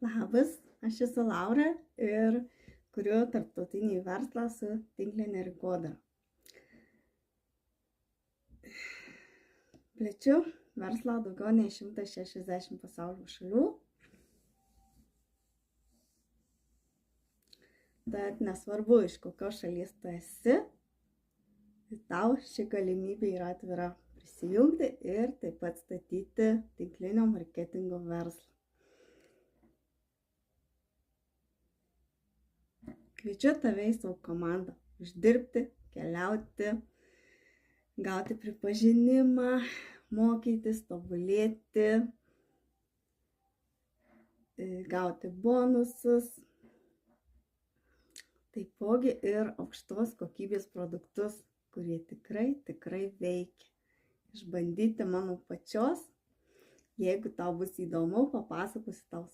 Labas, aš esu Laura ir kuriu tarptautinį verslą su tinklinė rinkodara. Plečiu verslą daugiau nei 160 pasaulio šalių. Tad nesvarbu, iš kokios šalies tu esi, tau ši galimybė yra atvira prisijungti ir taip pat statyti tinklinio marketingo verslą. Kviečiu tave į savo komandą uždirbti, keliauti, gauti pripažinimą, mokytis, tobulėti, gauti bonusus, taipogi ir aukštos kokybės produktus, kurie tikrai veikia. Išbandyti mano pačios. Jeigu tau bus įdomu, papasakosiu tau savo